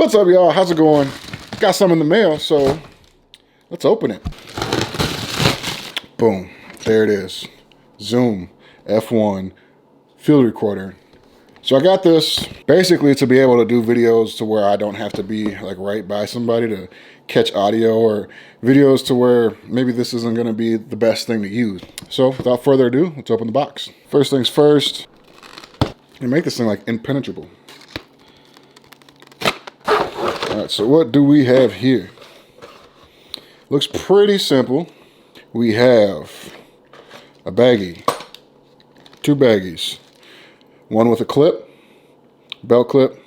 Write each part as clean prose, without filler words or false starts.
What's up, y'all? How's it going? Got some in the mail, so let's open it. Boom. There it is. Zoom F-1 field recorder. So I got this basically to be able to do videos to where I don't have to be like right by somebody to catch audio, or videos to where maybe this isn't going to be the best thing to use. So without further ado, let's open the box. First things first, you make this thing like impenetrable. All right, so what do we have here? Looks pretty simple. We have a baggie, two baggies, one with a clip, belt clip,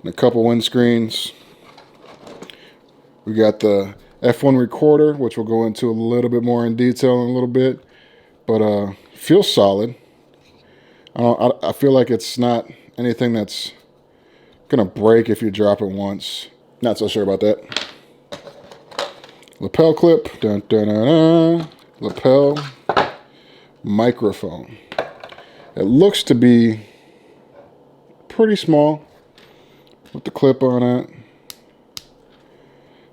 and a couple windscreens. We got the F-1 recorder, which we'll go into a little bit more in detail in a little bit, but feels solid. I feel like it's not anything that's gonna break if you drop it once. Not so sure about that. Lapel clip, dun, dun, dun, dun. Lapel microphone. It looks to be pretty small with the clip on it.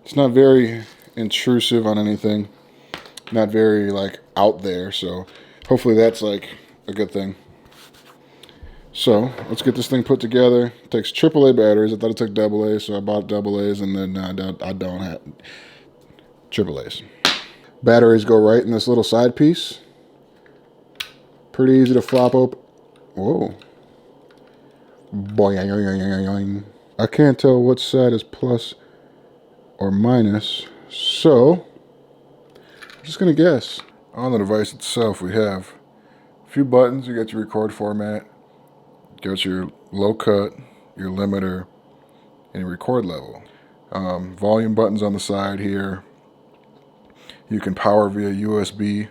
It's not very intrusive on anything. Not very like out there, so hopefully that's like a good thing. So let's get this thing put together. It takes AAA batteries. I thought it took AA, so I bought AA's, and then I don't have AA's. Batteries go right in this little side piece. Pretty easy to flop open. Whoa. Boing. I can't tell which side is plus or minus, so I'm just gonna guess. On the device itself, we have a few buttons. You got your record format, you got your low cut, your limiter, and your record level. Volume buttons on the side here. You can power via USB.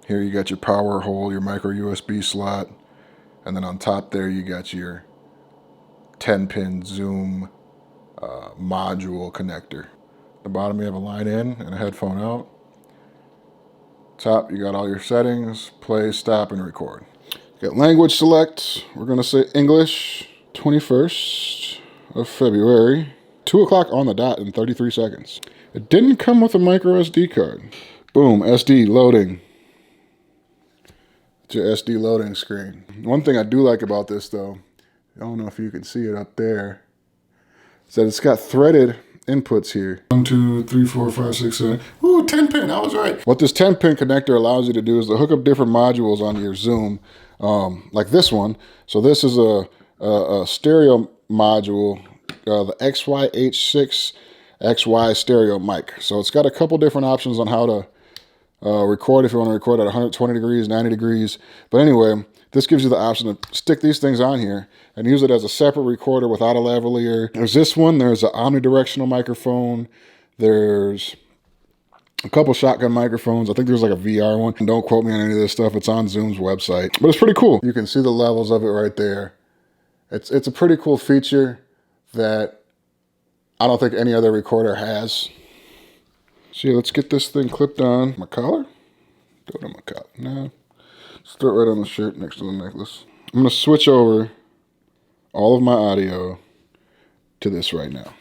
Here you got your power hole, your micro USB slot, and then on top there you got your 10-pin Zoom module connector. At the bottom you have a line in and a headphone out. Top you got all your settings, play, stop, and record. You got language select. We're gonna say English. 21st of February, 2 o'clock on the dot in 33 seconds. It didn't come with a micro SD card. Boom, SD loading. It's your SD loading screen. One thing I do like about this though, I don't know if you can see it up there, is that it's got threaded inputs here. 1, 2, 3, 4, 5, 6, 7. Ooh, 10-pin, I was right. What this 10-pin connector allows you to do is to hook up different modules onto your Zoom, like this one. So this is a stereo module, the XY-H6 XY stereo mic. So it's got a couple different options on how to record if you want to record at 120 degrees, 90 degrees. But anyway, this gives you the option to stick these things on here and use it as a separate recorder without a lavalier. There's this one, there's an omnidirectional microphone, there's a couple shotgun microphones. I think there's like a VR one. And don't quote me on any of this stuff. It's on Zoom's website, but it's pretty cool. You can see the levels of it right there. It's a pretty cool feature that I don't think any other recorder has. So yeah, let's get this thing clipped on my collar. Go to my collar. No. Let's throw it right on the shirt next to the necklace. I'm gonna switch over all of my audio to this right now.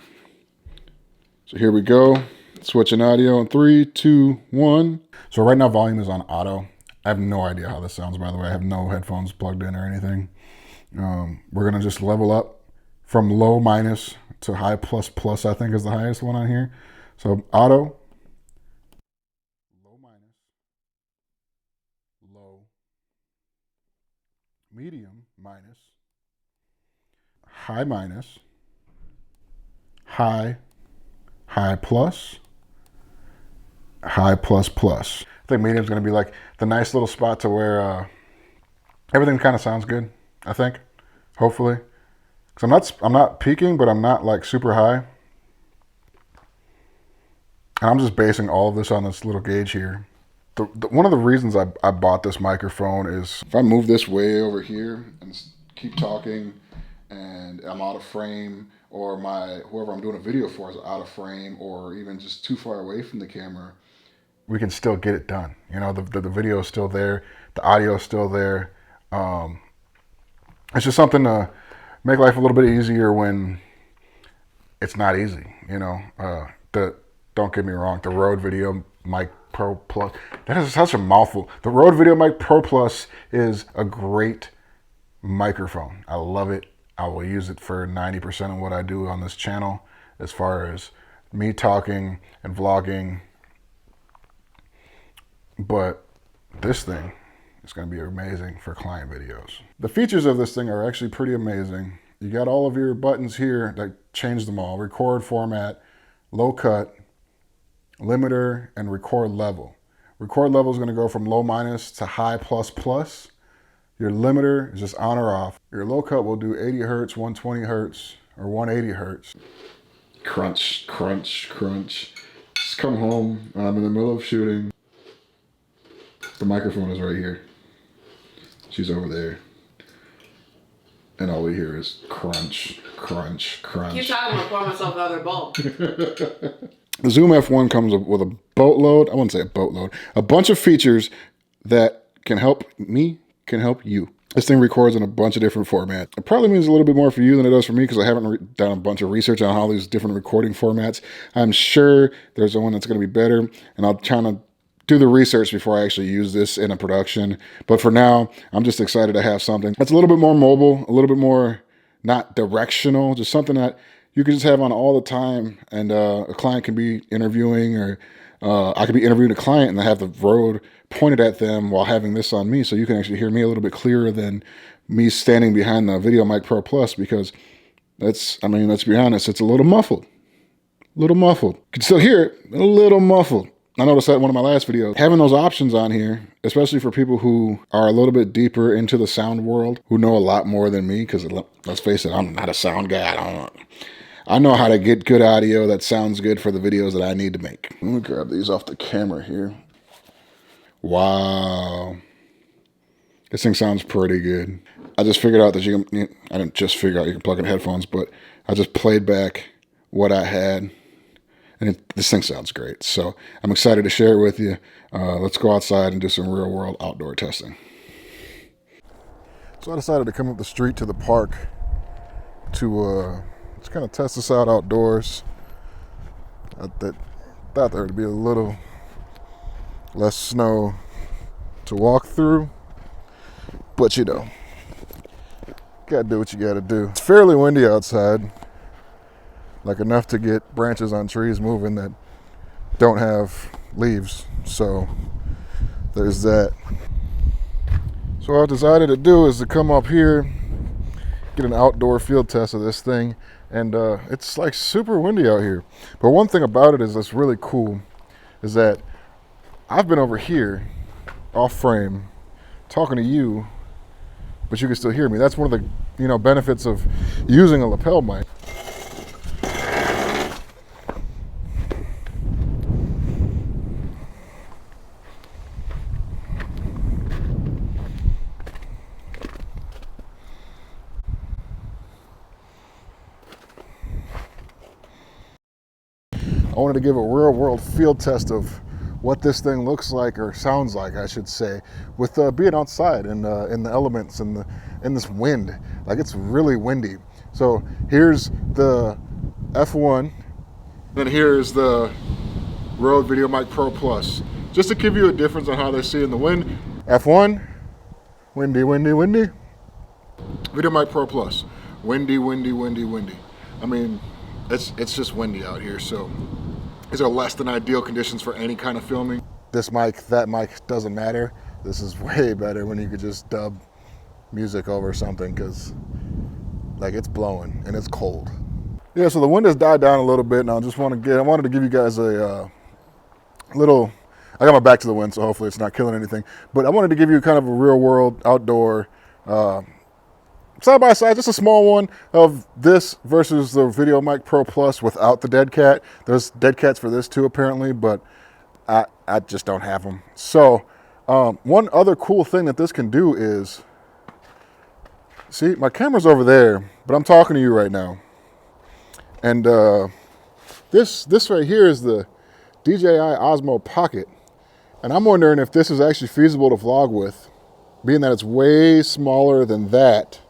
So here we go. Switching audio in 3, 2, 1. So right now volume is on auto. I have no idea how this sounds, by the way. I have no headphones plugged in or anything. We're gonna just level up from low minus to high plus plus, I think is the highest one on here. So auto, low minus, low, medium minus, high minus, high, high plus, high plus plus. I think medium's gonna be like the nice little spot to where everything kind of sounds good, I think, hopefully. Because I'm not peaking, but I'm not like super high. And I'm just basing all of this on this little gauge here. One of the reasons I bought this microphone is if I move this way over here and keep talking and I'm out of frame, or whoever I'm doing a video for is out of frame, or even just too far away from the camera, we can still get it done. You know, the video is still there, the audio is still there. It's just something to make life a little bit easier when it's not easy, you know. Don't get me wrong, the Rode Videomic Pro Plus, that is such a mouthful. The Rode Videomic Pro Plus is a great microphone. I love it. I will use it for 90% of what I do on this channel as far as me talking and vlogging. But this thing is going to be amazing for client videos. The features of this thing are actually pretty amazing. You got all of your buttons here that change them all. Record format, low cut, limiter, and record level. Record level is going to go from low minus to high plus plus. Your limiter is just on or off. Your low cut will do 80 hertz, 120 hertz, or 180 hertz. Crunch, crunch, crunch. Just come home. I'm in the middle of shooting. The microphone is right here. She's over there. And all we hear is crunch, crunch, crunch. Keep talking, I'll pour myself another bowl. The Zoom F1 comes with a boatload, I wouldn't say a boatload, a bunch of features that can help me, can help you. This thing records in a bunch of different formats. It probably means a little bit more for you than it does for me because I haven't done a bunch of research on all these different recording formats. I'm sure there's one that's going to be better, and I'll try to do the research before I actually use this in a production. But for now, I'm just excited to have something that's a little bit more mobile, a little bit more not directional, just something that you can just have on all the time, and a client can be interviewing, or I could be interviewing a client and I have the Rode pointed at them while having this on me, so you can actually hear me a little bit clearer than me standing behind the Videomic Pro Plus, because let's be honest, it's a little muffled. A little muffled. You can still hear it, a little muffled. I noticed that in one of my last videos. Having those options on here, especially for people who are a little bit deeper into the sound world, who know a lot more than me, because let's face it, I'm not a sound guy. I know how to get good audio that sounds good for the videos that I need to make. Let me grab these off the camera here. Wow. This thing sounds pretty good. I just figured out that I didn't just figure out you can plug in headphones, but I just played back what I had. And this thing sounds great. So I'm excited to share it with you. Let's go outside and do some real world outdoor testing. So I decided to come up the street to the park to just kind of test this out outdoors. I thought there would be a little less snow to walk through, but you know, gotta do what you gotta do. It's fairly windy outside, like enough to get branches on trees moving that don't have leaves. So there's that. So what I decided to do is to come up here, get an outdoor field test of this thing, and it's like super windy out here. But one thing about it is that's really cool is that I've been over here off frame talking to you, but you can still hear me. That's one of the benefits of using a lapel mic. I wanted to give a real world field test of what this thing looks like, or sounds like, I should say, with being outside in the elements and in this wind. Like, it's really windy. So here's the F1, then here's the Rode Videomic Pro Plus. Just to give you a difference on how they see in the wind. F1, windy, windy, windy. Videomic Pro Plus, windy, windy, windy, windy. I mean, it's just windy out here, so these are less than ideal conditions for any kind of filming. This mic, that mic, doesn't matter. This is way better when you could just dub music over something, because like, it's blowing and it's cold. Yeah, so the wind has died down a little bit, and I wanted to give you guys a little, I got my back to the wind, so hopefully it's not killing anything, but I wanted to give you kind of a real world outdoor side by side, just a small one of this versus the Videomic Pro Plus without the dead cat. There's dead cats for this too, apparently, but I just don't have them. So one other cool thing that this can do is, see, my camera's over there, but I'm talking to you right now. And this right here is the DJI Osmo Pocket. And I'm wondering if this is actually feasible to vlog with, being that it's way smaller than that.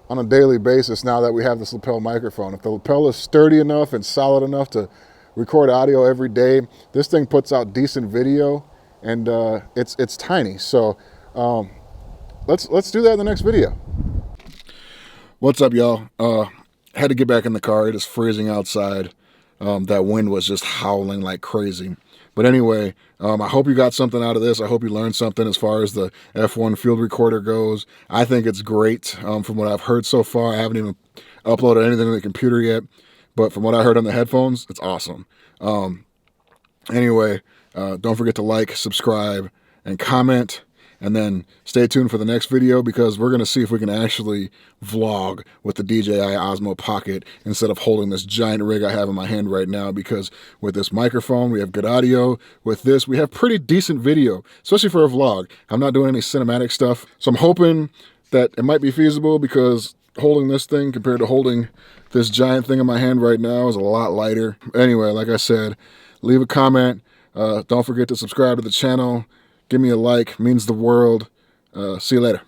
on a daily basis now that we have this lapel microphone. If the lapel is sturdy enough and solid enough to record audio every day, this thing puts out decent video, and it's tiny. So let's do that in the next video. What's up, y'all? Had to get back in the car. It is freezing outside. That wind was just howling like crazy. But anyway, I hope you got something out of this. I hope you learned something as far as the F-1 field recorder goes. I think it's great from what I've heard so far. I haven't even uploaded anything to the computer yet, but from what I heard on the headphones, it's awesome. Anyway, don't forget to like, subscribe, and comment. And then stay tuned for the next video, because we're going to see if we can actually vlog with the DJI Osmo Pocket instead of holding this giant rig I have in my hand right now. Because with this microphone, we have good audio. With this, we have pretty decent video, especially for a vlog. I'm not doing any cinematic stuff. So I'm hoping that it might be feasible, because holding this thing compared to holding this giant thing in my hand right now is a lot lighter. Anyway, like I said, leave a comment. Don't forget to subscribe to the channel. Give me a like, means the world. See you later.